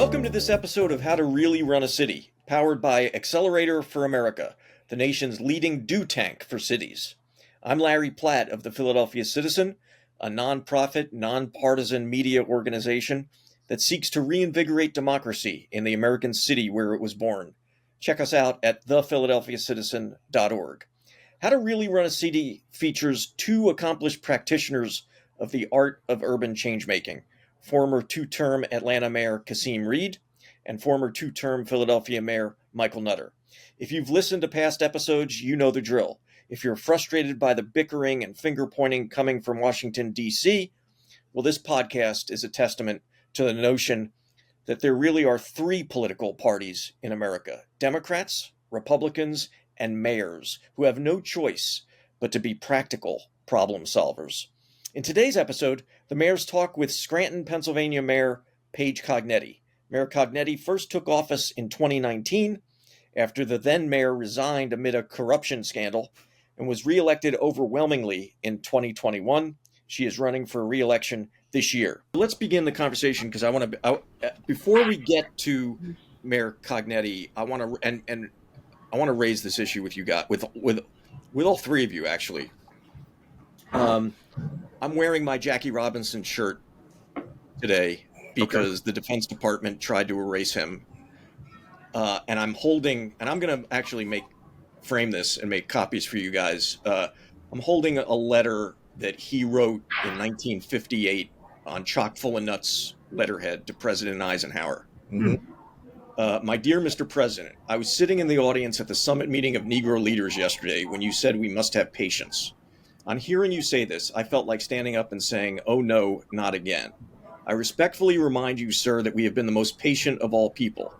Welcome to this episode of How to Really Run a City, powered by Accelerator for America, the nation's leading do tank for cities. I'm Larry Platt of the Philadelphia Citizen, a nonprofit, nonpartisan media organization that seeks to reinvigorate democracy in the American city where it was born. Check us out at thephiladelphiacitizen.org. How to Really Run a City features two accomplished practitioners of the art of urban changemaking, former two-term Atlanta Mayor Kasim Reed and former two-term Philadelphia Mayor Michael Nutter. If you've listened to past episodes, you know the drill. If you're frustrated by the bickering and finger-pointing coming from Washington, D.C., well, this podcast is a testament to the notion that there really are three political parties in America: Democrats, Republicans, and mayors who have no choice but to be practical problem solvers. In today's episode, the mayors talk with Scranton, Pennsylvania Mayor Paige Cognetti. Mayor Cognetti first took office in 2019 after the then mayor resigned amid a corruption scandal and was reelected overwhelmingly in 2021. She is running for re-election this year. Let's begin the conversation because I want to, before we get to Mayor Cognetti, I want to raise this issue with you guys, with all three of you actually. I'm wearing my Jackie Robinson shirt today because the Defense Department tried to erase him. And I'm going to actually frame this and make copies for you guys. I'm holding a letter that he wrote in 1958 on chock full of nuts letterhead to President Eisenhower. Mm-hmm. My dear Mr. President, I was sitting in the audience at the summit meeting of Negro leaders yesterday when you said we must have patience. On hearing you say this, I felt like standing up and saying, "Oh no, not again." I respectfully remind you, sir, that we have been the most patient of all people.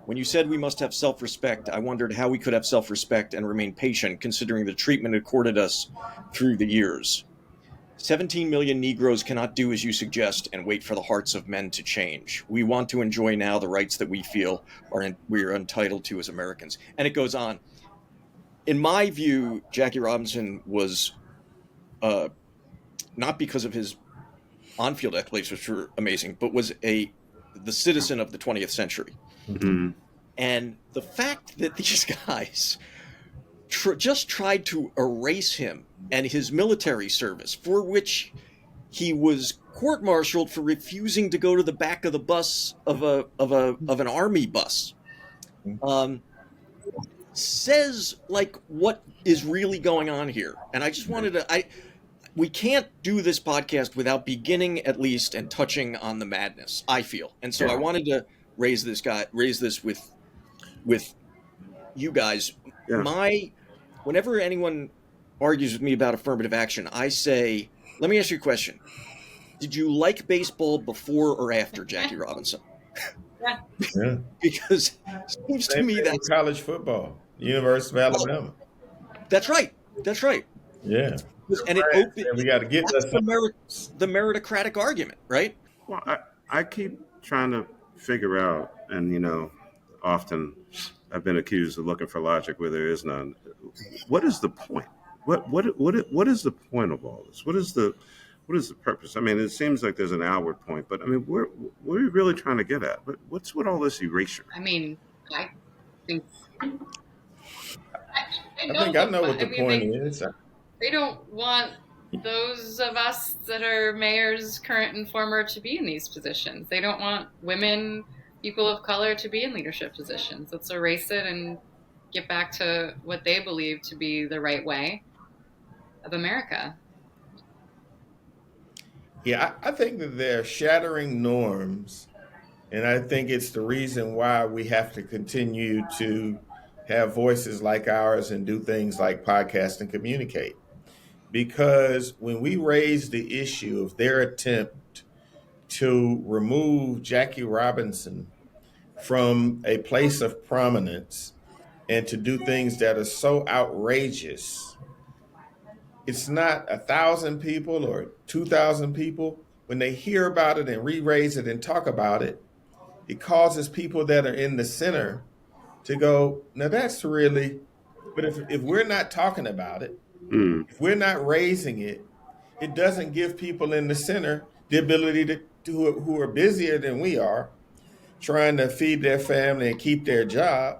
When you said we must have self-respect, I wondered how we could have self-respect and remain patient considering the treatment accorded us through the years. 17 million Negroes cannot do as you suggest and wait for the hearts of men to change. We want to enjoy now the rights that we feel we are entitled to as Americans. And it goes on. In my view, Jackie Robinson was not because of his on-field exploits, which were amazing, but was the citizen of the 20th century. Mm-hmm. And the fact that these guys just tried to erase him and his military service, for which he was court-martialed for refusing to go to the back of the bus of an army bus, says like what is really going on here. And I just wanted to we can't do this podcast without beginning at least and touching on the madness, I feel. And so I wanted to raise this with you guys. Yeah. Whenever anyone argues with me about affirmative action, I say, let me ask you a question. Did you like baseball before or after Jackie Robinson? Yeah. Because it seems to me that's college football, University of Alabama. That's right. Yeah. And we got to get the meritocratic argument, right? Well, I keep trying to figure out, and often I've been accused of looking for logic where there is none. What is the point? What is the point of all this? What is the purpose? I mean, it seems like there's an outward point, but I mean, what are we really trying to get at? What's with all this erasure? I mean, I think I know what the point is. They don't want those of us that are mayors, current and former, to be in these positions. They don't want women, people of color, to be in leadership positions. Let's erase it and get back to what they believe to be the right way of America. Yeah, I think that they're shattering norms, and I think it's the reason why we have to continue to have voices like ours and do things like podcast and communicate. Because when we raise the issue of their attempt to remove Jackie Robinson from a place of prominence and to do things that are so outrageous, it's not 1,000 people or 2,000 people. When they hear about it and re-raise it and talk about it, it causes people that are in the center to go, now that's really, but if we're not talking about it, if we're not raising it, it doesn't give people in the center the ability to who are busier than we are trying to feed their family and keep their job,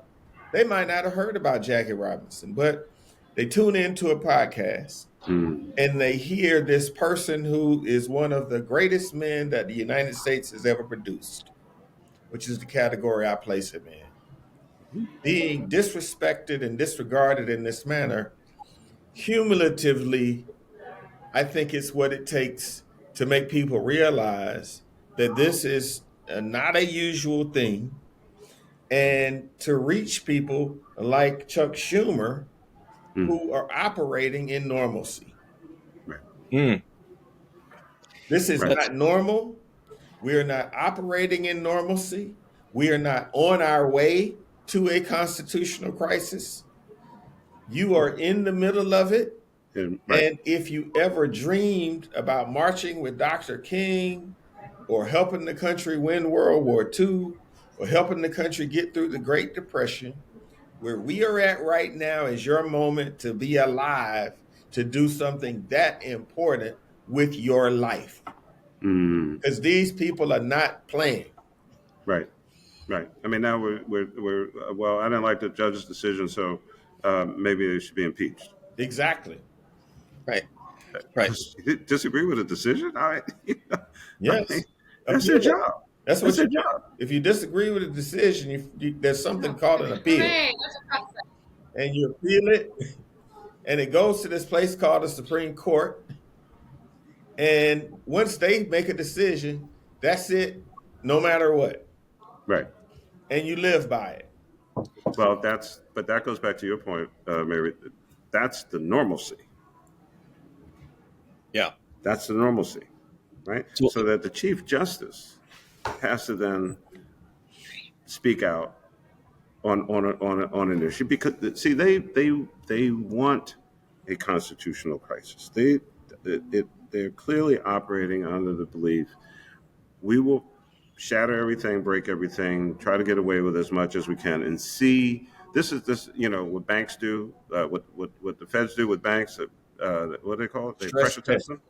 they might not have heard about Jackie Robinson, but they tune into a podcast and they hear this person who is one of the greatest men that the United States has ever produced, which is the category I place him in, being disrespected and disregarded in this manner. Cumulatively, I think it's what it takes to make people realize that this is not a usual thing, and to reach people like Chuck Schumer who are operating in normalcy. This is not normal. We are not operating in normalcy. We are not on our way to a constitutional crisis. You are in the middle of it. And if you ever dreamed about marching with Dr. King or helping the country win World War II or helping the country get through the Great Depression, where we are at right now is your moment to be alive, to do something that important with your life. Because these people are not playing. Right. I mean, now we're well, I didn't like the judge's decision, so maybe they should be impeached. Exactly. Right. Disagree with the decision? Yes. That's their job. That's their job. If you disagree with a decision, there's something called an appeal. And you appeal it, and it goes to this place called the Supreme Court. And once they make a decision, that's it, no matter what. Right. And you live by it. Well, that goes back to your point, Mary. That's the normalcy. Yeah. That's the normalcy, right? So that the Chief Justice has to then speak out on an issue, because see, they want a constitutional crisis. They're clearly operating under the belief we will shatter everything, break everything, try to get away with as much as we can, and see this, what banks do, what the feds do with banks. What do they call it? They pressure test them.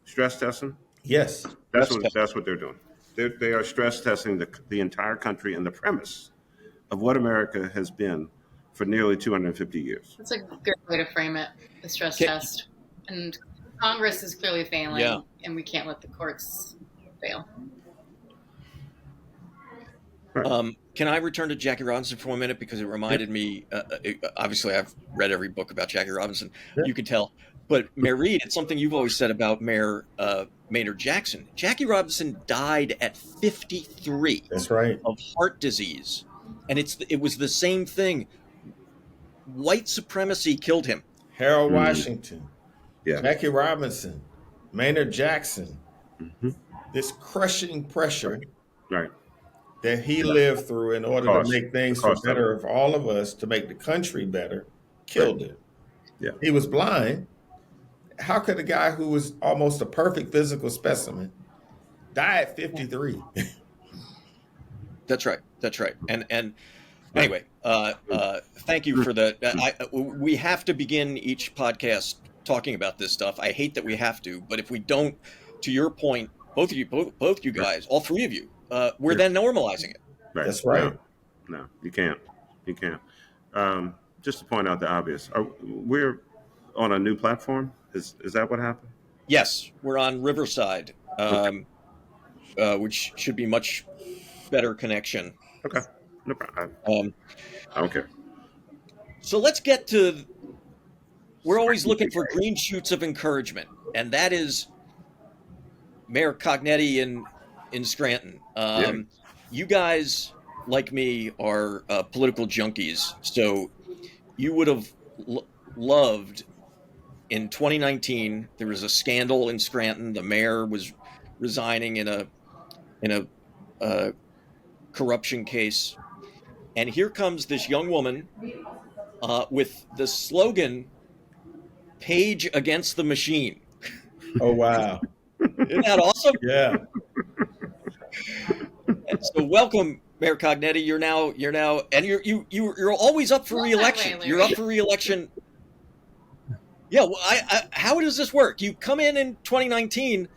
Stress test them. Yes, that's what they're doing. They are stress testing the entire country and the premise of what America has been for nearly 250 years. That's a good way to frame it, the stress test. And Congress is clearly failing, and we can't let the courts fail. Can I return to Jackie Robinson for 1 minute? Because it reminded me, obviously I've read every book about Jackie Robinson, you can tell. But Mayor Reed, it's something you've always said about Mayor Maynard Jackson. Jackie Robinson died at 53. That's right. Of heart disease. And it was the same thing. White supremacy killed him. Harold Washington, Jackie Robinson, Maynard Jackson, this crushing pressure that he lived through in order to make things for better of all of us, to make the country better, killed him. Yeah. He was blind. How could a guy who was almost a perfect physical specimen die at 53? That's right. And anyway, thank you for that. We have to begin each podcast talking about this stuff. I hate that we have to, but if we don't, to your point, both you guys, all three of you, we're then normalizing it. Right. That's right. No, you can't. Just to point out the obvious, we're on a new platform. Is that what happened? Yes, we're on Riverside, which should be much better connection. Okay, no problem. I don't care. So let's get to. We're always looking for green shoots of encouragement, and that is Mayor Cognetti in Scranton. You guys, like me, are political junkies, so you would have loved. In 2019, there was a scandal in Scranton. The mayor was resigning in a corruption case, and here comes this young woman with the slogan "Paige against the machine." Oh wow! Isn't that awesome? Yeah. And so, welcome, Mayor Cognetti. You're now, and you're always up for re-election. You're up for re-election. Yeah, well, how does this work? You come in 2019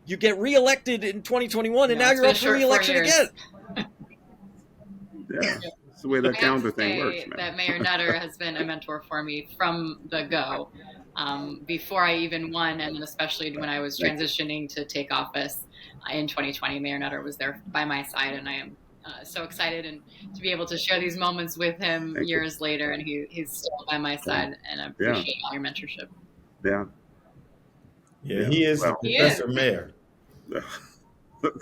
you get reelected in 2021, and No, now it's you're been up a for short 4 reelection years. again. Yeah, that's the way that I have calendar to thing say works, man. that Mayor Nutter has been a mentor for me from the go. Before I even won, and then especially when I was Thank you. transitioning to take office in 2020, Mayor Nutter was there by my side, and I am so excited and to be able to share these moments with him Thank you. years later, and he's still by my side, and I Yeah, appreciate all your mentorship. yeah, Yeah, yeah. he is the Well, He is. professor mayor. cut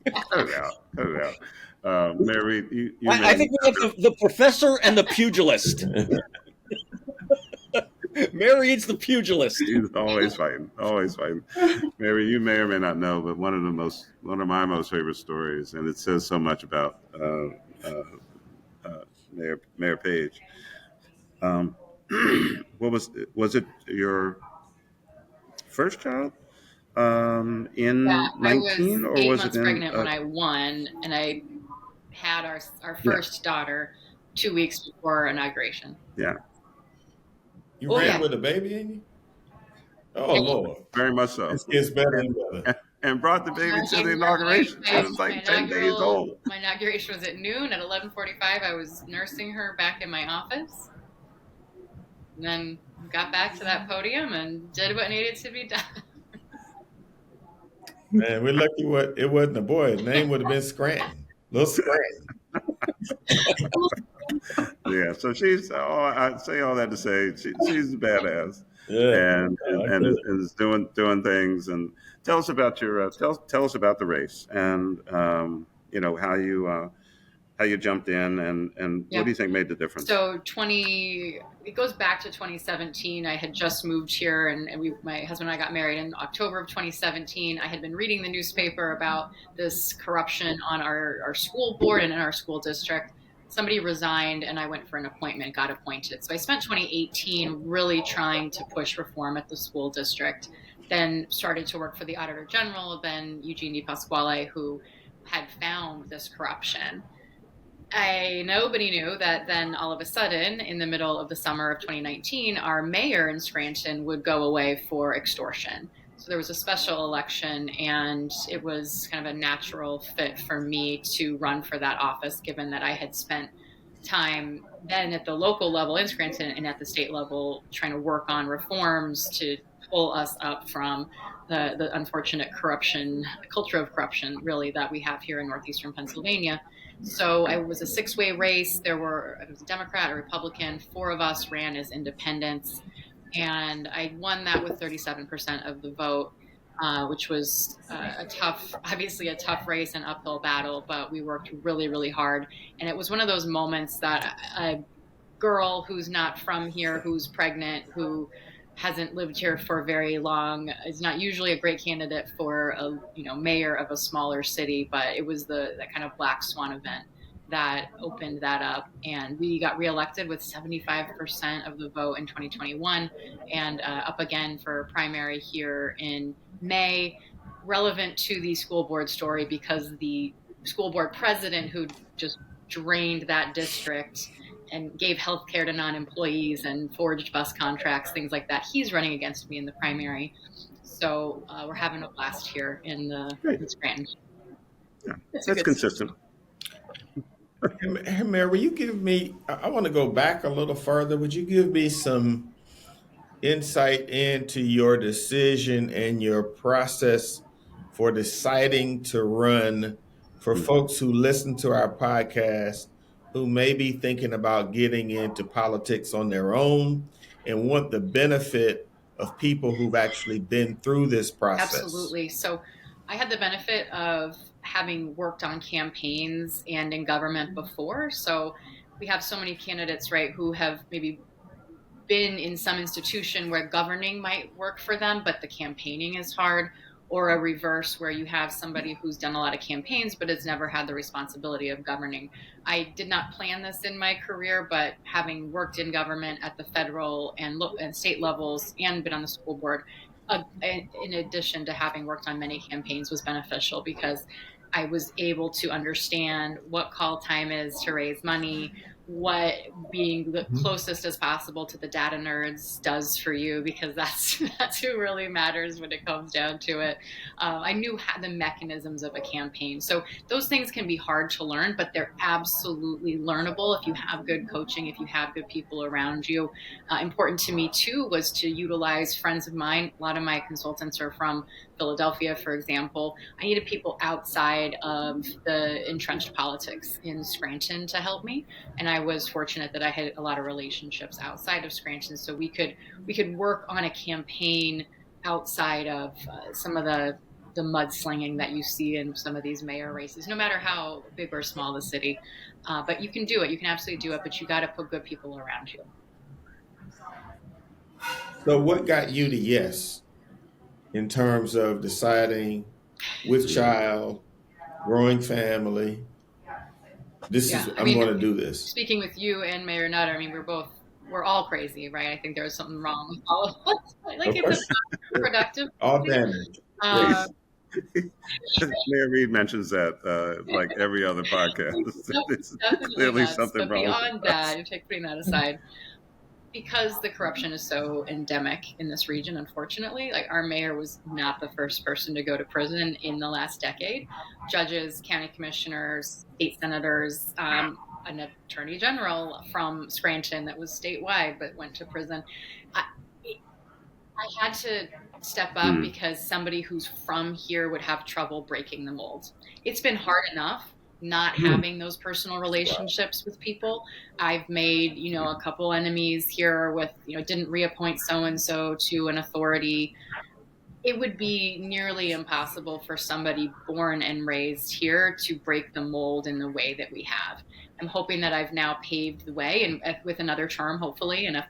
it out. Cut it out. Mayor Reed, you I may think we have the professor and the pugilist. Mayor Reed's the pugilist. He's always fighting, always fighting. Mary, you may or may not know, but one of my most favorite stories, and it says so much about Mayor Paige. What was it your first child in I was 19, or 8 was it months in? pregnant when I won, and I had our Yeah, first daughter 2 weeks before inauguration. yeah, You Oh ran yeah, with a baby in you? Oh, Lord. very much so. This gets better And, and better. and brought the baby to the my, inauguration. my, It was my like 10 days old. my inauguration was at noon. At 11:45, I was nursing her back in my office, and then got back to that podium and did what needed to be done. Man, we're lucky it wasn't a boy. His name would have been Scranton. Little Scranton. Yeah, so I say all that to say she's a badass, Yeah. and I and, get is, it. and is doing things. And tell us about your tell us about the race, and how you jumped in, and Yeah. what do you think made the difference? So it goes back to 2017. I had just moved here, and my husband and I got married in October of 2017. I had been reading the newspaper about this corruption on our school board and in our school district. Somebody resigned, and I went for an appointment, got appointed. So I spent 2018 really trying to push reform at the school district, then started to work for the Auditor General, then Eugene DePasquale, who had found this corruption. Nobody knew that then all of a sudden, in the middle of the summer of 2019, our mayor in Scranton would go away for extortion. So there was a special election, and it was kind of a natural fit for me to run for that office, given that I had spent time then at the local level in Scranton and at the state level trying to work on reforms to pull us up from the unfortunate culture of corruption, really, that we have here in northeastern Pennsylvania. So it was a 6-way race. It was a Democrat, a Republican. 4 of us ran as independents, and I won that with 37% of the vote, which was obviously a tough race and uphill battle, but we worked really, really hard. And it was one of those moments that a girl who's not from here, who's pregnant, who hasn't lived here for very long, is not usually a great candidate for a mayor of a smaller city, but it was that kind of black swan event that opened that up, and we got reelected with 75% of the vote in 2021, and up again for primary here in May. Relevant to the school board story because the school board president who just drained that district and gave health care to non-employees and forged bus contracts, things like that. He's running against me in the primary. So we're having a blast here in Scranton. Yeah, that's consistent. Hey, Mayor, will you give me, I want to go back a little further. Would you give me some insight into your decision and your process for deciding to run for folks who listen to our podcast who may be thinking about getting into politics on their own and want the benefit of people who've actually been through this process? Absolutely. So I had the benefit of having worked on campaigns and in government before. So we have so many candidates, right, who have maybe been in some institution where governing might work for them, but the campaigning is hard, or a reverse where you have somebody who's done a lot of campaigns but has never had the responsibility of governing. I did not plan this in my career, but having worked in government at the federal and state levels and been on the school board, in addition to having worked on many campaigns, was beneficial because I was able to understand what call time is to raise money, what being the closest as possible to the data nerds does for you, because that's who really matters when it comes down to it. I knew the mechanisms of a campaign. So those things can be hard to learn, but they're absolutely learnable if you have good coaching, if you have good people around you. Important to me too was to utilize friends of mine. A lot of my consultants are from Philadelphia, for example. I needed people outside of the entrenched politics in Scranton to help me. And I was fortunate that I had a lot of relationships outside of Scranton, so we could work on a campaign outside of some of the mudslinging that you see in some of these mayor races, no matter how big or small the city. But you can do it. You can absolutely do it, but you got to put good people around you. So what got you to yes in terms of deciding with child, growing family? I'm going to do this. Speaking with you and Mayor Nutter, I mean, we're all crazy, right? I think there's something wrong with all of us. Like, it's not productive. All damage. Mayor Reed mentions that like every other podcast. It's clearly something wrong. Beyond that, putting that aside, because the corruption is so endemic in this region, unfortunately, like, our mayor was not the first person to go to prison in the last decade. Judges, county commissioners, state senators, an attorney general from Scranton that was statewide but went to prison. I had to step up because somebody who's from here would have trouble breaking the mold. It's been hard enough not having those personal relationships with people. I've made, a couple enemies here with, didn't reappoint so-and-so to an authority. It would be nearly impossible for somebody born and raised here to break the mold in the way that we have. I'm hoping that I've now paved the way, and with another term, hopefully, in a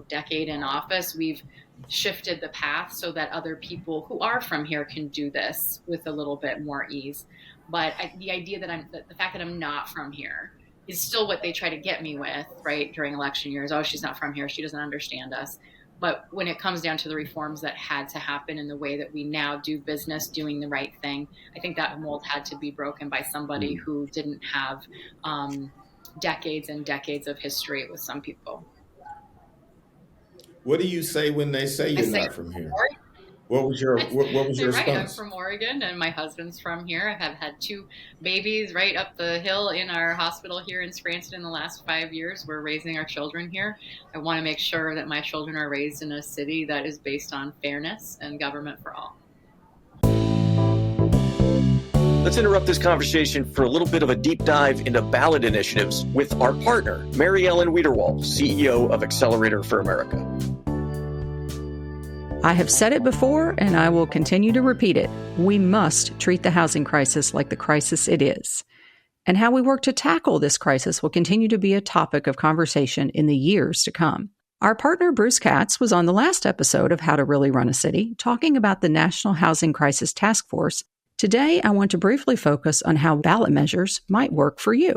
decade in office, we've shifted the path so that other people who are from here can do this with a little bit more ease. But the idea that the fact that I'm not from here is still what they try to get me with, right, during election years. Oh, she's not from here. She doesn't understand us. But when it comes down to the reforms that had to happen in the way that we now do business, doing the right thing, I think that mold had to be broken by somebody who didn't have decades and decades of history with some people. What do you say when they say you're not from here? What was your response? Right, I'm from Oregon, and my husband's from here. I have had 2 babies right up the hill in our hospital here in Scranton in the last 5 years. We're raising our children here. I want to make sure that my children are raised in a city that is based on fairness and government for all. Let's interrupt this conversation for a little bit of a deep dive into ballot initiatives with our partner, Mary Ellen Wiederwald, CEO of Accelerator for America. I have said it before, and I will continue to repeat it. We must treat the housing crisis like the crisis it is. And how we work to tackle this crisis will continue to be a topic of conversation in the years to come. Our partner, Bruce Katz, was on the last episode of How to Really Run a City, talking about the National Housing Crisis Task Force. Today, I want to briefly focus on how ballot measures might work for you.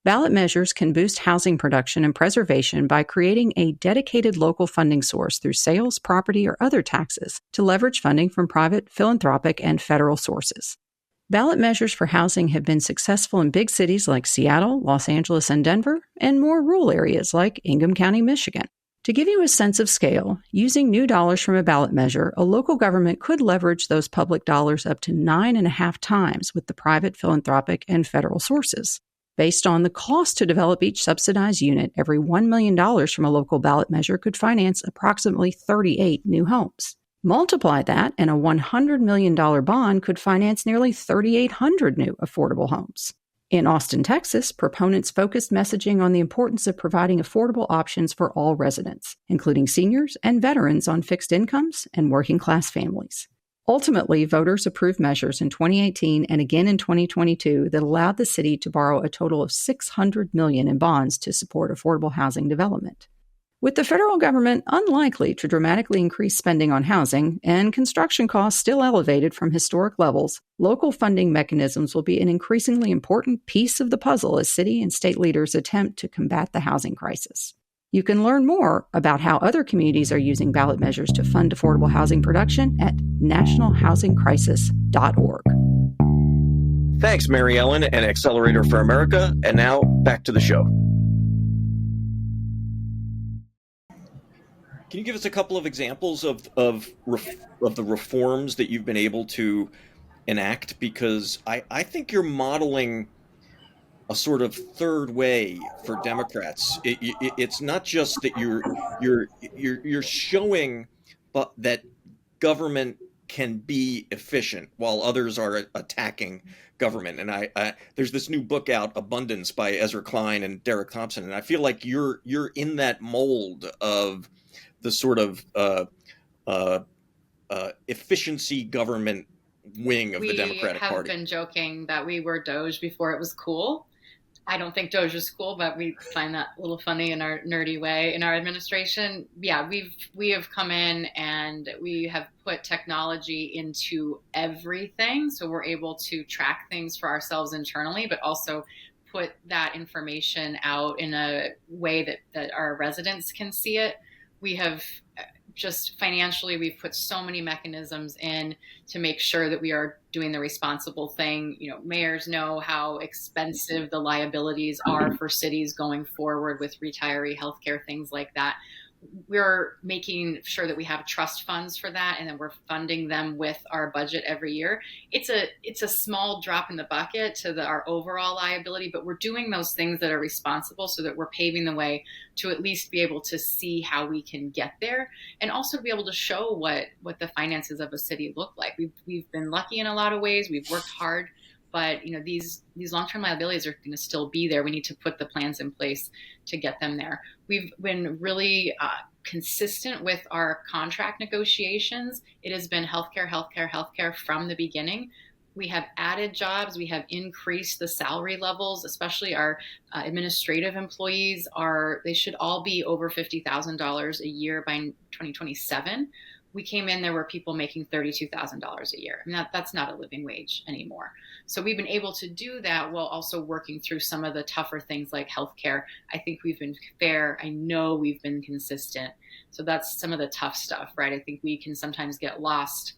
Ballot measures can boost housing production and preservation by creating a dedicated local funding source through sales, property, or other taxes to leverage funding from private, philanthropic, and federal sources. Ballot measures for housing have been successful in big cities like Seattle, Los Angeles, and Denver, and more rural areas like Ingham County, Michigan. To give you a sense of scale, using new dollars from a ballot measure, a local government could leverage those public dollars up to 9.5 times with the private, philanthropic, and federal sources. Based on the cost to develop each subsidized unit, every $1 million from a local ballot measure could finance approximately 38 new homes. Multiply that, and a $100 million bond could finance nearly 3,800 new affordable homes. In Austin, Texas, proponents focused messaging on the importance of providing affordable options for all residents, including seniors and veterans on fixed incomes and working-class families. Ultimately, voters approved measures in 2018 and again in 2022 that allowed the city to borrow a total of $600 million in bonds to support affordable housing development. With the federal government unlikely to dramatically increase spending on housing and construction costs still elevated from historic levels, local funding mechanisms will be an increasingly important piece of the puzzle as city and state leaders attempt to combat the housing crisis. You can learn more about how other communities are using ballot measures to fund affordable housing production at nationalhousingcrisis.org. Thanks, Mary Ellen and Accelerator for America. And now back to the show. Can you give us a couple of examples of the reforms that you've been able to enact? Because I think you're modeling a sort of third way for Democrats. It's not just that you're showing, but that government can be efficient while others are attacking government. And there's this new book out, Abundance, by Ezra Klein and Derek Thompson, and I feel like you're in that mold of the sort of efficiency government wing of the Democratic Party. We have been joking that we were Doge before it was cool. I don't think Doge is cool, but we find that a little funny in our nerdy way in our administration. Yeah, we have come in and we have put technology into everything. So we're able to track things for ourselves internally, but also put that information out in a way that our residents can see it. We have just financially, we've put so many mechanisms in to make sure that we are doing the responsible thing. You know, mayors know how expensive the liabilities are for cities going forward with retiree healthcare, things like that. We're making sure that we have trust funds for that, and then we're funding them with our budget every year. It's a small drop in the bucket to our overall liability, but we're doing those things that are responsible so that we're paving the way to at least be able to see how we can get there, and also to be able to show what the finances of a city look like. We've been lucky in a lot of ways. We've worked hard. But you know, these long-term liabilities are going to still be there. We need to put the plans in place to get them there. We've been really consistent with our contract negotiations. It has been healthcare, healthcare, healthcare from the beginning. We have added jobs. We have increased the salary levels, especially our administrative employees. They should all be over $50,000 a year by 2027. We came in, there were people making $32,000 a year. I mean, that's not a living wage anymore. So we've been able to do that while also working through some of the tougher things like healthcare. I think we've been fair. I know we've been consistent. So that's some of the tough stuff, right? I think we can sometimes get lost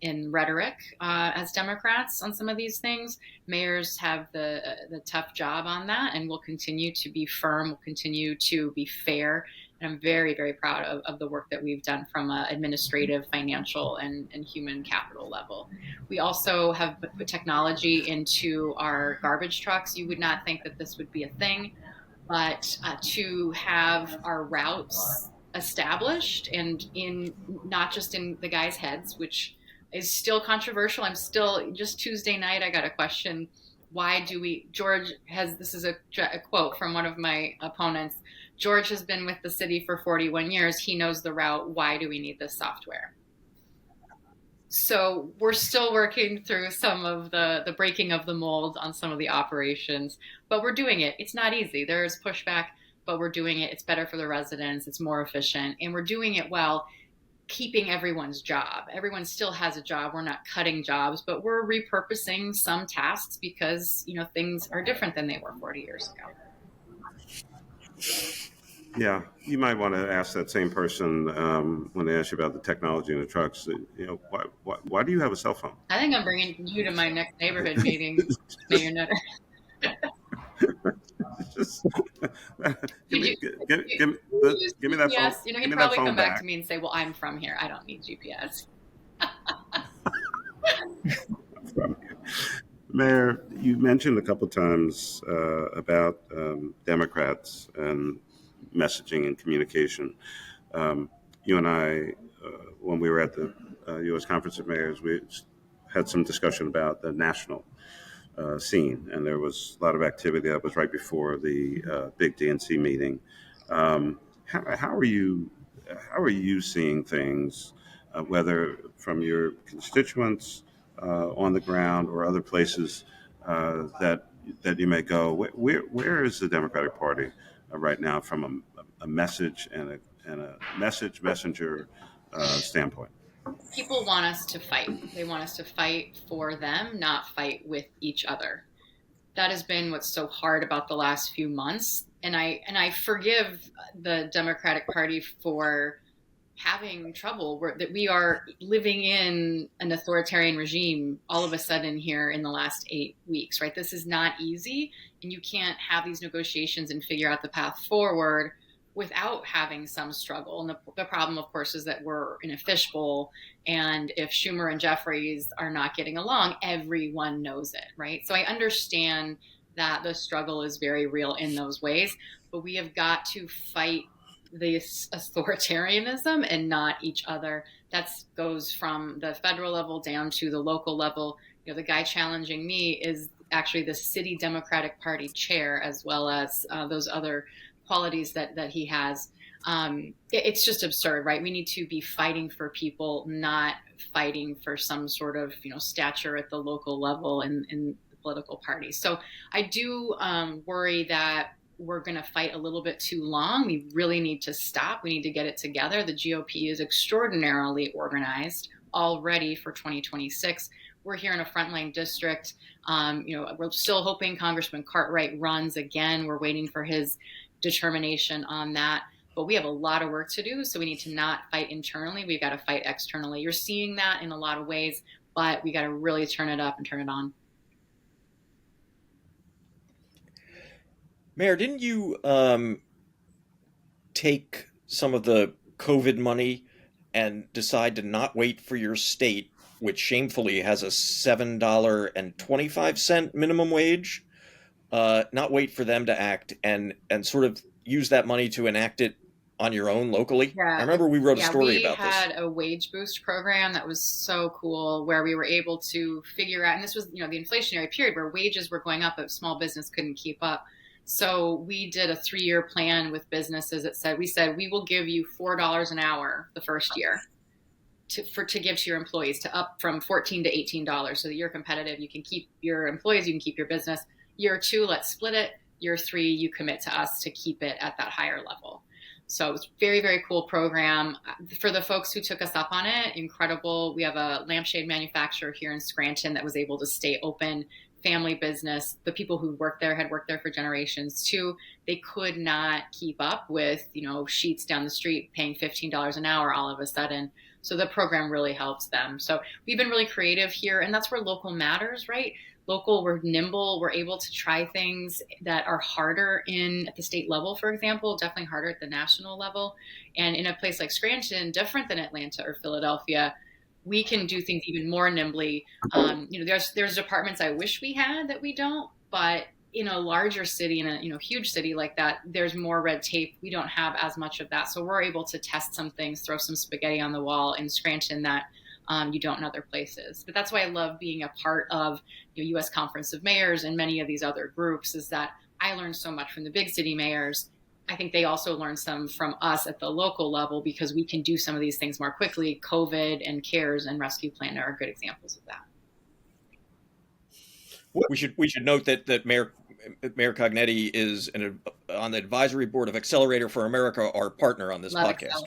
in rhetoric as Democrats on some of these things. Mayors have the tough job on that, and we'll continue to be firm. We'll continue to be fair. And I'm very, very proud of the work that we've done from an administrative, financial, and human capital level. We also have put technology into our garbage trucks. You would not think that this would be a thing, but to have our routes established and in not just in the guys' heads, which is still controversial. Just Tuesday night, I got a question. Why do this is a quote from one of my opponents. George has been with the city for 41 years. He knows the route. Why do we need this software? So we're still working through some of the breaking of the mold on some of the operations, but we're doing it. It's not easy. There is pushback, but we're doing it. It's better for the residents. It's more efficient, and we're doing it well, keeping everyone's job. Everyone still has a job. We're not cutting jobs, but we're repurposing some tasks because, you know, things are different than they were 40 years ago. Yeah, you might want to ask that same person when they ask you about the technology in the trucks. You know, why do you have a cell phone? I think I'm bringing you to my next neighborhood meeting, Mayor Nutter. Just, give me that phone. You know, he'd probably come back to me and say, "Well, I'm from here. I don't need GPS." Mayor, you mentioned a couple times about Democrats and messaging and communication. You and I, when we were at the U.S. Conference of Mayors, we had some discussion about the national scene, and there was a lot of activity that was right before the big DNC meeting. How are you seeing things, whether from your constituents on the ground or other places that you may go? Where is the Democratic Party right now from a message and a messenger standpoint? People want us to fight. They want us to fight for them, not fight with each other. That has been what's so hard about the last few months. And I forgive the Democratic Party for having trouble that we are living in an authoritarian regime all of a sudden here in the last 8 weeks, right? This is not easy, and you can't have these negotiations and figure out the path forward without having some struggle. And the problem, of course, is that we're in a fishbowl. And if Schumer and Jeffries are not getting along, everyone knows it, right? So I understand that the struggle is very real in those ways, but we have got to fight this authoritarianism and not each other. That goes from the federal level down to the local level. The guy challenging me is actually the city Democratic Party chair, as well as those other qualities that he has. It's just absurd, right? We need to be fighting for people, not fighting for some sort of stature at the local level in the political party. So I do worry that we're going to fight a little bit too long. We really need to stop. We need to get it together. The GOP is extraordinarily organized already for 2026. We're here in a frontline district. We're still hoping Congressman Cartwright runs again. We're waiting for his determination on that. But we have a lot of work to do. So we need to not fight internally. We've got to fight externally. You're seeing that in a lot of ways, but we got to really turn it up and turn it on. Mayor, didn't you take some of the COVID money and decide to not wait for your state, which shamefully has a $7.25 minimum wage, not wait for them to act and sort of use that money to enact it on your own locally? Yeah. I remember we wrote a story about this. We had a wage boost program that was so cool, where we were able to figure out, and this was the inflationary period where wages were going up, but small business couldn't keep up. So we did a 3-year plan with businesses that said, we will give you $4 an hour the first year to give to your employees, to up from $14 to $18, so that you're competitive. You can keep your employees, you can keep your business. Year 2, let's split it. Year 3, you commit to us to keep it at that higher level. So it was very, very cool program. For the folks who took us up on it, incredible. We have a lampshade manufacturer here in Scranton that was able to stay open, family business. The people who worked there had worked there for generations too. They could not keep up with, sheets down the street paying $15 an hour all of a sudden. So the program really helps them. So we've been really creative here, and that's where local matters, right? Local, we're nimble, we're able to try things that are harder at the state level, for example, definitely harder at the national level. And in a place like Scranton, different than Atlanta or Philadelphia, we can do things even more nimbly. There's departments I wish we had that we don't, but in a larger city, in a huge city like that, there's more red tape. We don't have as much of that. So we're able to test some things, throw some spaghetti on the wall in Scranton that you don't in other places. But that's why I love being a part of the U.S. Conference of Mayors and many of these other groups, is that I learned so much from the big city mayors. I think they also learn some from us at the local level, because we can do some of these things more quickly. COVID and CARES and Rescue Plan are good examples of that. We should note that Mayor Cognetti is on the advisory board of Accelerator for America, our partner on this podcast.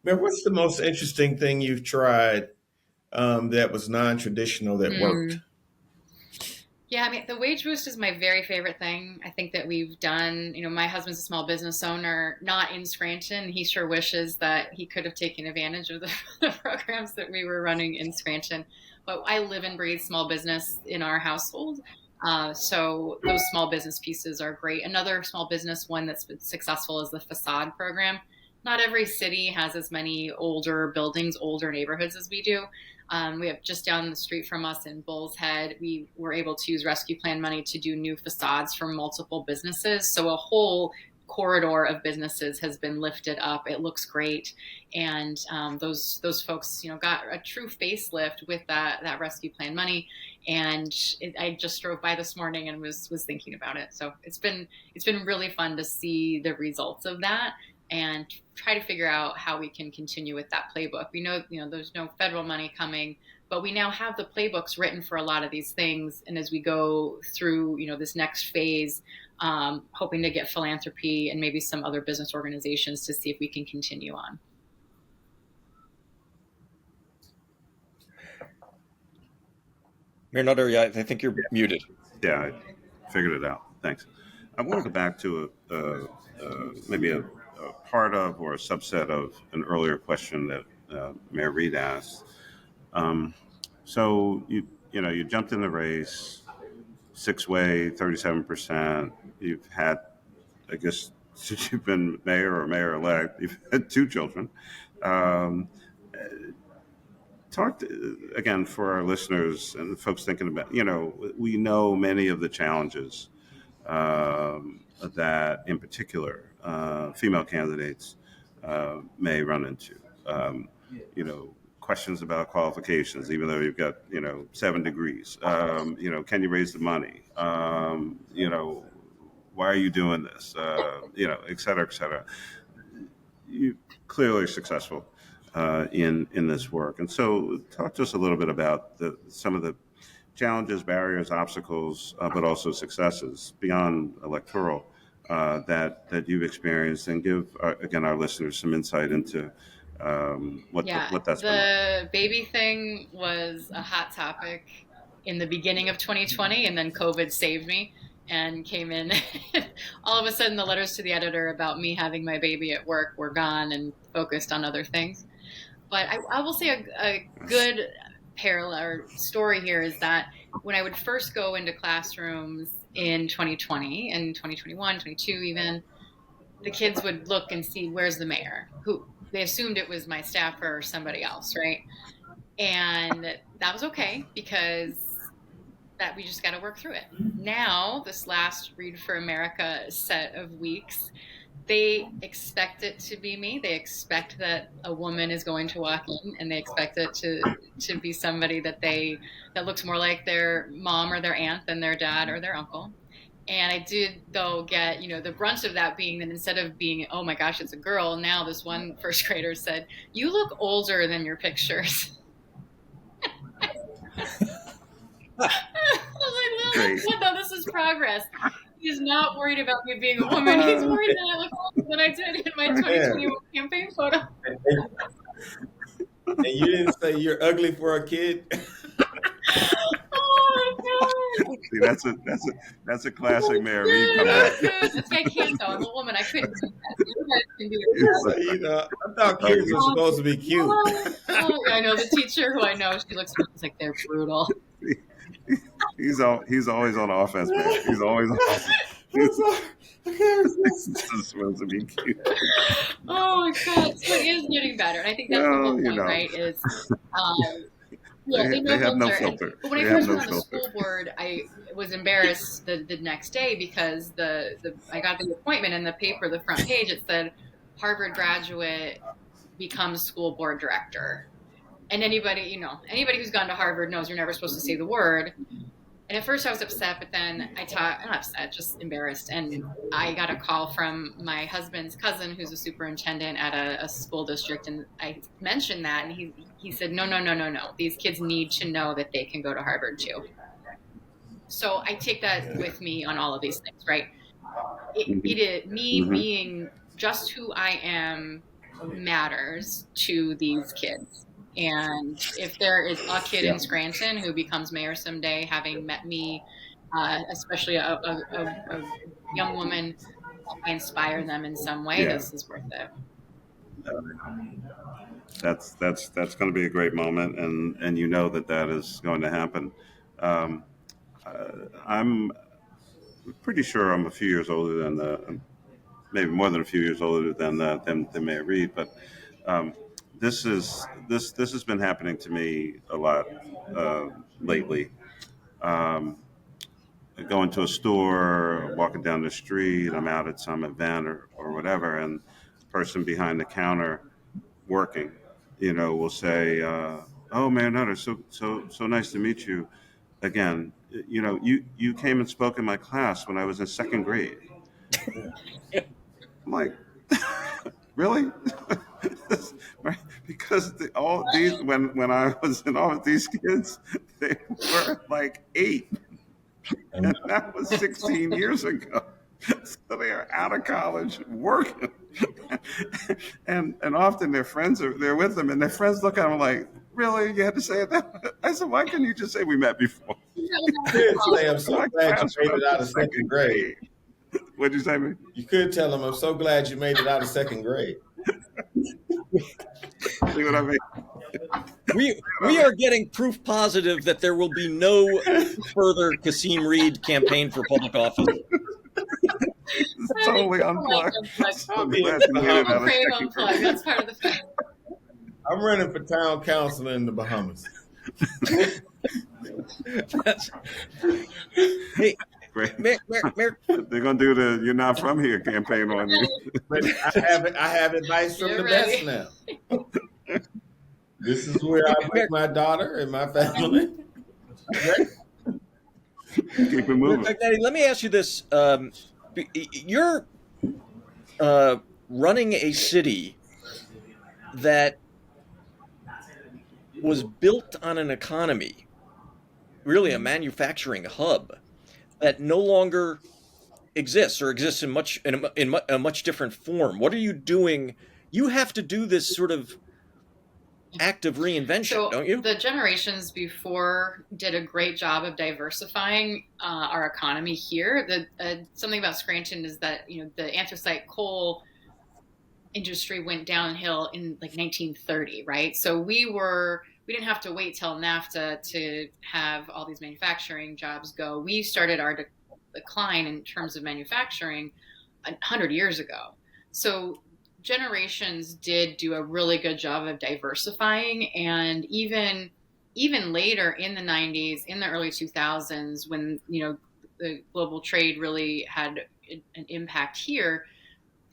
Mayor, what's the most interesting thing you've tried that was non-traditional that worked? Yeah, the wage boost is my very favorite thing. I think that we've done, my husband's a small business owner, not in Scranton. He sure wishes that he could have taken advantage of the programs that we were running in Scranton. But I live and breathe small business in our household. So those small business pieces are great. Another small business one that's been successful is the facade program. Not every city has as many older buildings, older neighborhoods as we do. We have just down the street from us in Bull's Head, we were able to use Rescue Plan money to do new facades for multiple businesses. So a whole corridor of businesses has been lifted up. It looks great. And those folks, got a true facelift with that Rescue Plan money. And I just drove by this morning and was thinking about it. So it's been really fun to see the results of that and try to figure out how we can continue with that playbook. We know, there's no federal money coming, but we now have the playbooks written for a lot of these things. And as we go through, this next phase, hoping to get philanthropy and maybe some other business organizations to see if we can continue on. Mayor Nutter, I think you're muted. Yeah, I figured it out. Thanks. I want to go back to maybe a part of or a subset of an earlier question that Mayor Reed asked. So you jumped in the race, 6-way, 37%. You've had, I guess, since you've been mayor or mayor-elect, you've had 2 children. Um, Talk to, again, for our listeners and folks thinking about, we know many of the challenges that, in particular, female candidates may run into. Questions about qualifications, even though you've got, 7 degrees. Can you raise the money? Why are you doing this? Et cetera, et cetera. You clearly are successful in this work. And so talk to us a little bit about some of the challenges, barriers, obstacles, but also successes beyond electoral that you've experienced, and give, again, our listeners some insight into what that's been like. The baby thing was a hot topic in the beginning of 2020, and then COVID saved me and came in. All of a sudden, the letters to the editor about me having my baby at work were gone and focused on other things. But I will say a good parallel or story here is that when I would first go into classrooms in 2020 and 2021, 22 even, the kids would look and see, where's the mayor? Who? They assumed it was my staffer or somebody else, right? And that was okay, because that we just got to work through it. Now, this last Read for America set of weeks, they expect it to be me. They expect that a woman is going to walk in, and they expect it to be somebody that looks more like their mom or their aunt than their dad or their uncle. And I did, though, get, the brunt of that being that instead of being, oh my gosh, it's a girl, now this one first grader said, you look older than your pictures. I was like, well, no, this is progress. He's not worried about me being a woman. He's worried that I look older than I did in my 2021 campaign photo. And you didn't say you're ugly for a kid? Oh my God! See, that's a classic Mayor Reed comeback. I can't though. I'm a woman. I couldn't do that. You guys can do it. I thought kids were supposed to be cute. I know the teacher who I know. She looks at me like they're brutal. He's always on offense, man. He's always on offense. He's supposed to be cute. Oh my God! So it is getting better, and I think that's the whole point, right? Is they have no filter. But when I first went on the school board, I was embarrassed the next day, because I got the appointment in the paper, the front page, it said Harvard graduate becomes school board director. And anybody who's gone to Harvard knows you're never supposed to say the word. And at first I was upset, but then not upset, just embarrassed. And I got a call from my husband's cousin, who's a superintendent at a school district. And I mentioned that, and he said, no. These kids need to know that they can go to Harvard too. So I take that with me on all of these things, right? Being just who I am matters to these kids. And if there is a kid in Scranton who becomes mayor someday, having met me, especially a young woman, I inspire them in some way, this is worth it. That's going to be a great moment, and that is going to happen. I'm pretty sure I'm a few years older than maybe more than a few years older than Mayor Reed, but this has been happening to me a lot lately. Going to a store, walking down the street, I'm out at some event or whatever, and the person behind the counter working, will say, "Oh, Mayor Nutter, so nice to meet you again. You came and spoke in my class when I was in second grade." I'm like, really? Right? Because when I was in all of these kids, they were like 8, and that was 16 years ago. So they are out of college working, and often their friends they're with them, and their friends look at them like, "Really? You had to say it that way?" I said, "Why couldn't you just say we met before?" You could say, "I'm so glad you made it out of second grade." What'd you say, man? You could tell them, "I'm so glad you made it out of second grade." See what I mean? We are getting proof positive that there will be no further Kasim Reed campaign for public office. Totally unplugged. I'll I'm be glad in you the made it Bahamas. out of Crave second unplugged. grade. That's part of the fun. I'm running for town council in the Bahamas. Hey, Great. Mayor, They're gonna do the "You're not from here" campaign on you. But I have advice from You're the ready. best now. This is where I bring my daughter and my family. Keep it moving. Cognetti, let me ask you this: you're running a city that was built on an economy, really a manufacturing hub that no longer exists or exists in a much different form. What are you doing? You have to do this sort of act of reinvention, So don't you? the generations before did a great job of diversifying our economy here. Something about Scranton is that the anthracite coal industry went downhill in like 1930, right? So we didn't have to wait till NAFTA to have all these manufacturing jobs go. We started our decline in terms of manufacturing 100 years ago. So generations did do a really good job of diversifying, and even later in the 90s, in the early 2000s, when the global trade really had an impact here,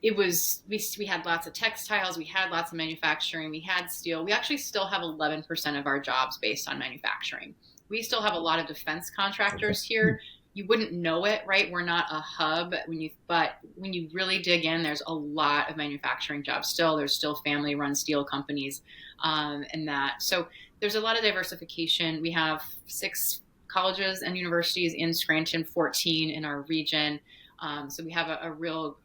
it was we had lots of textiles, we had lots of manufacturing, we had steel. We actually still have 11% of our jobs based on manufacturing. We still have a lot of defense contractors here. You wouldn't know it, right? We're not a hub but when you really dig in, there's a lot of manufacturing jobs still. There's still family-run steel companies, and that. So there's a lot of diversification. We have 6 colleges and universities in Scranton, 14 in our region. So we have a real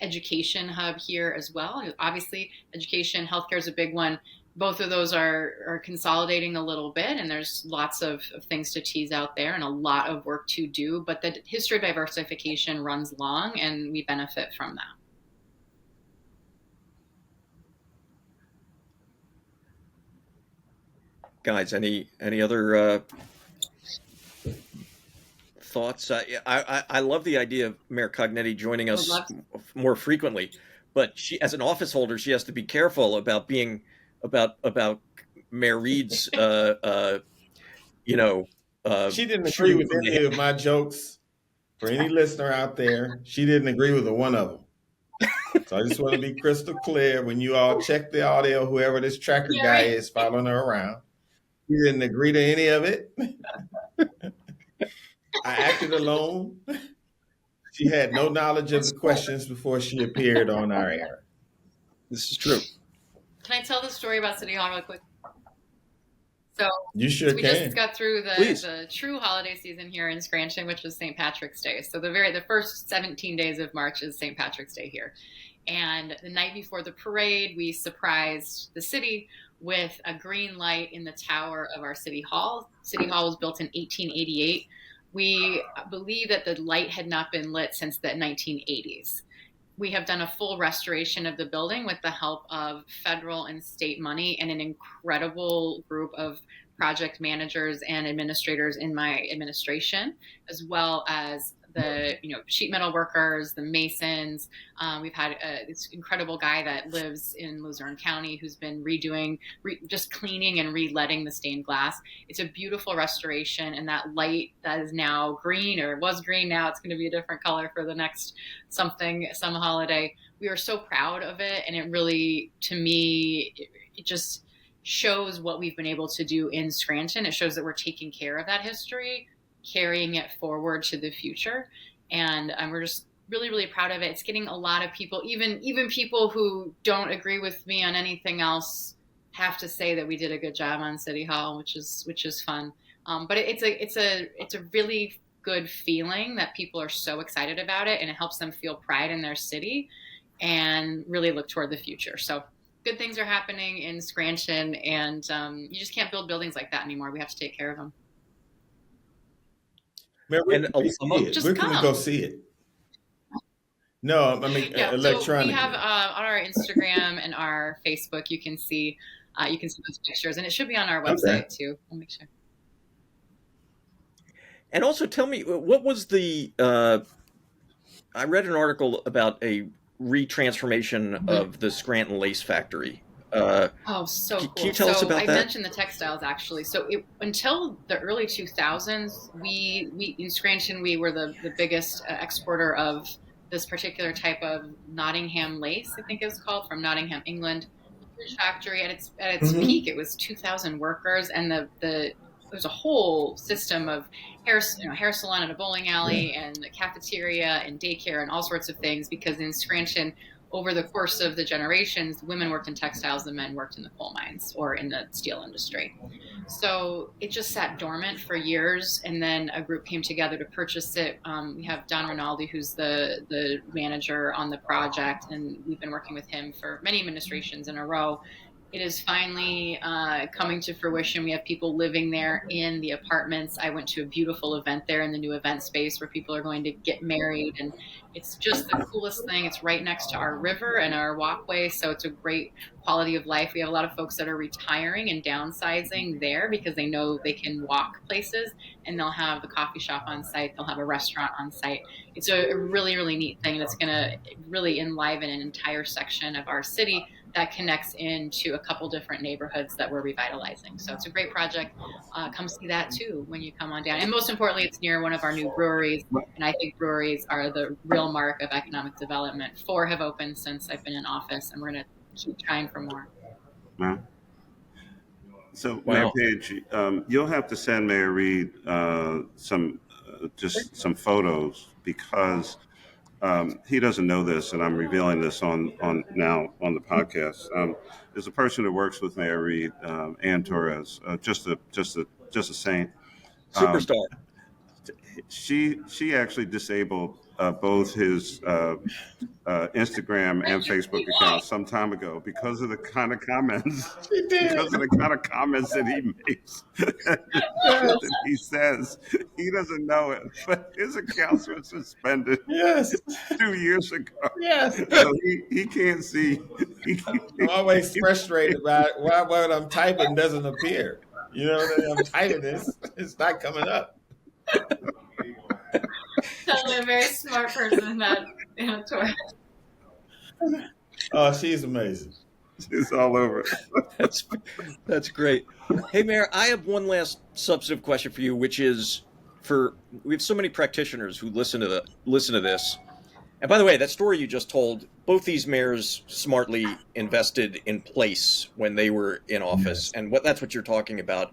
education hub here as well. Obviously, education, healthcare is a big one. Both of those are consolidating a little bit, and there's lots of things to tease out there and a lot of work to do. But the history of diversification runs long, and we benefit from that. Guys, any other thoughts? I love the idea of Mayor Cognetti joining us more frequently, but she, as an office holder, she has to be careful about being about Mayor Reed's, She didn't agree with any of my jokes. For any listener out there, she didn't agree with one of them. So I just want to be crystal clear when you all check the audio, whoever this tracker guy is following her around. She didn't agree to any of it. I acted alone. She had no knowledge of the questions before she appeared on our air. This is true. Can I tell the story about City Hall real quick? So you sure we can. just got through the true holiday season here in Scranton, which was St. Patrick's Day. So the first 17 days of March is St. Patrick's Day here. And the night before the parade, we surprised the city with a green light in the tower of our City Hall. City Hall was built in 1888. We believe that the light had not been lit since the 1980s. We have done a full restoration of the building with the help of federal and state money and an incredible group of project managers and administrators in my administration, as well as the sheet metal workers, the masons. We've had this incredible guy that lives in Luzerne County who's been just cleaning and re-letting the stained glass. It's a beautiful restoration, and that light that is now green, or was green, now it's going to be a different color for the next some holiday. We are so proud of it, and it really, to me, it just shows what we've been able to do in Scranton. It shows that we're taking care of that history, carrying it forward to the future, and we're just really, really proud of it. It's getting a lot of people, even people who don't agree with me on anything else, have to say that we did a good job on City Hall, which is fun. But it's a really good feeling that people are so excited about it, and it helps them feel pride in their city and really look toward the future. So good things are happening in Scranton, and you just can't build buildings like that anymore. We have to take care of them. Man, where can we go see it? No, I mean electronically. So we have on our Instagram and our Facebook. You can see those pictures, and it should be on our website too. I'll make sure. And also, tell me, what was the? I read an article about a retransformation of the Scranton lace factory. So cool. Can you tell us about I that? mentioned the textiles actually. So until the early 2000s, we in Scranton, we were the biggest exporter of this particular type of Nottingham lace, I think it was called, from Nottingham, England. Huge factory at its peak, it was 2,000 workers, and there's a whole system of hair salon and a bowling alley and a cafeteria and daycare and all sorts of things, because in Scranton, over the course of the generations, women worked in textiles, the men worked in the coal mines or in the steel industry. So it just sat dormant for years, and then a group came together to purchase it. We have Don Rinaldi, who's the manager on the project, and we've been working with him for many administrations in a row. It is finally coming to fruition. We have people living there in the apartments. I went to a beautiful event there in the new event space where people are going to get married, and it's just the coolest thing. It's right next to our river and our walkway, so it's a great quality of life. We have a lot of folks that are retiring and downsizing there because they know they can walk places, and they'll have the coffee shop on site. They'll have a restaurant on site. It's a really, really neat thing that's going to really enliven an entire section of our city that connects into a couple different neighborhoods that we're revitalizing. So it's a great project. Come see that too when you come on down. And most importantly, it's near one of our new breweries. And I think breweries are the real mark of economic development. 4 have opened since I've been in office, and we're going to keep trying for more. Wow. So, Wow. Mayor Paige, you'll have to send Mayor Reed some photos, because he doesn't know this, and I'm revealing this on the podcast. There's a person who works with Mayor Reed, Ann Torres, just a saint. Superstar. She actually disabled both his Instagram and Facebook accounts some time ago because of the kind of comments that he makes. That he says he doesn't know it, but his accounts were suspended 2 years ago. Yes. So he can't see. I'm always frustrated by why what I'm typing doesn't appear. You know, I'm typing this, it's not coming up. Totally a very smart person, that Torres. Oh, she's amazing. It's all over. That's great. Hey, Mayor, I have one last substantive question for you, which is we have so many practitioners who listen to this. And by the way, that story you just told, both these mayors smartly invested in place when they were in office, and that's what you're talking about,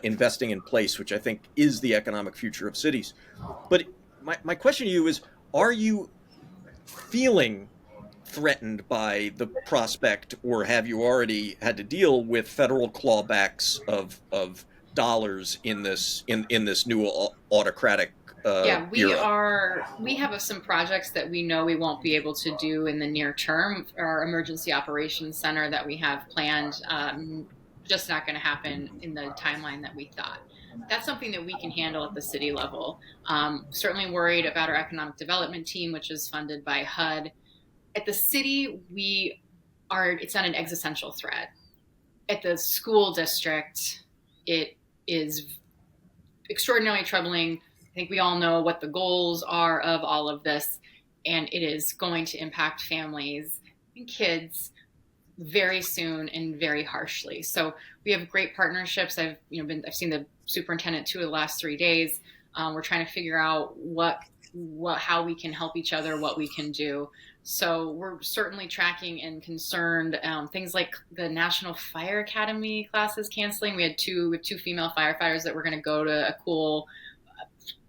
investing in place, which I think is the economic future of cities. But my question to you is, are you feeling threatened by the prospect, or have you already had to deal with federal clawbacks of dollars in this new autocratic era? We have some projects that we know we won't be able to do in the near term. Our emergency operations center that we have planned, just not going to happen in the timeline that we thought. That's something that we can handle at the city level. Certainly worried about our economic development team, which is funded by HUD. At the city, it's not an existential threat. At the school district, it is extraordinarily troubling. I think we all know what the goals are of all of this, and it is going to impact families and kids very soon and very harshly. So we have great partnerships. I've seen the superintendent 2 of the last 3 days. We're trying to figure out how we can help each other, what we can do. So we're certainly tracking and concerned. Things like the National Fire Academy classes canceling. We had two female firefighters that were going to go to a cool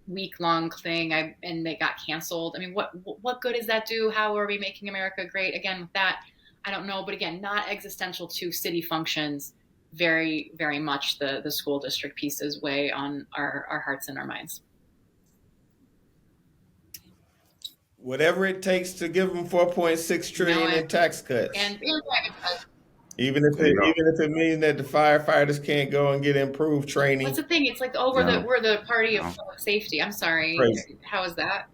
week-long thing, and they got canceled. I mean, what good does that do? How are we making America great? Again, with that, I don't know. But again, not existential to city functions. Very, very much the school district pieces weigh on our hearts and our minds. Whatever it takes to give them 4.6 trillion in tax cuts. And even if it means that the firefighters can't go and get improved training. What's the thing? It's like, we're the party of public safety. I'm sorry. Crazy. How is that?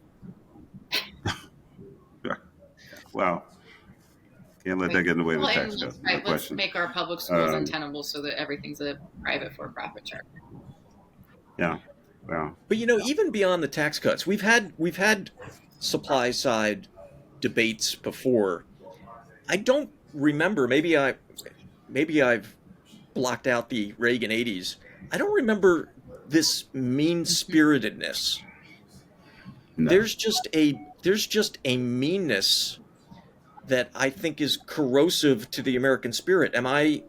Well, can't let that get in the way of the tax cuts. Let's make our public schools untenable so that everything's a private for-profit charter. Yeah. Wow. But even beyond the tax cuts, we've had supply side debates before. I don't remember. Maybe I've blocked out the Reagan 80s. I don't remember this mean-spiritedness. No. There's just a meanness that I think is corrosive to the American spirit. Am I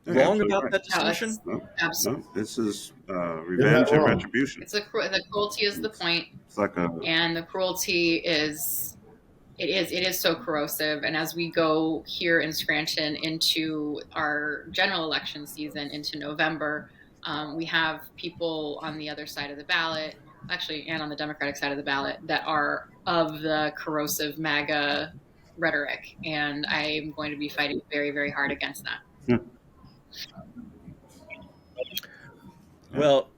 wrong about right. that distinction? No, Absolutely. no, this is revenge and wrong. retribution. It's the cruelty is the point, It's like a and the cruelty is it is so corrosive. And as we go here in Scranton into our general election season into November, we have people on the other side of the ballot, actually, and on the Democratic side of the ballot, that are of the corrosive MAGA rhetoric, and I'm going to be fighting very, very hard against that. Well,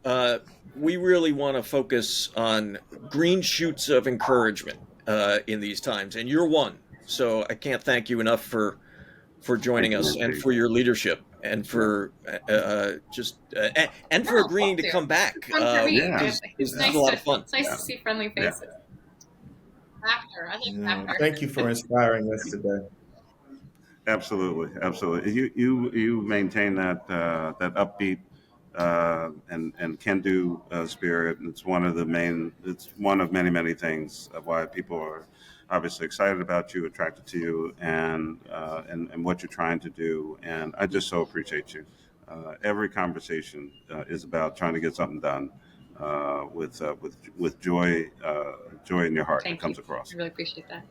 we really want to focus on green shoots of encouragement in these times, and you're one. So I can't thank you enough for joining us and for your leadership and for and for agreeing to come back. This is a lot of fun. It's nice to see friendly faces. Laughter. I think laughter. Thank you for inspiring us today. Absolutely. You maintain that upbeat and can-do spirit. It's one of many things of why people are obviously excited about you, attracted to you, and what you're trying to do. And I just so appreciate you. Every conversation is about trying to get something done with joy in your heart. Thank that comes you. across. I really appreciate that.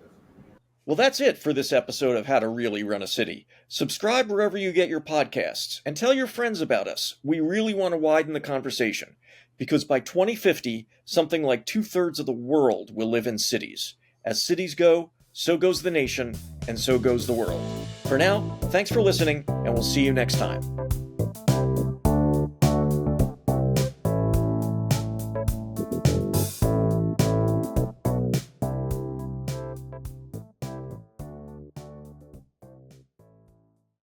Well, that's it for this episode of How to Really Run a City. Subscribe wherever you get your podcasts and tell your friends about us. We really want to widen the conversation because by 2050, something like 2/3 of the world will live in cities. As cities go, so goes the nation, and so goes the world. For now, thanks for listening, and we'll see you next time.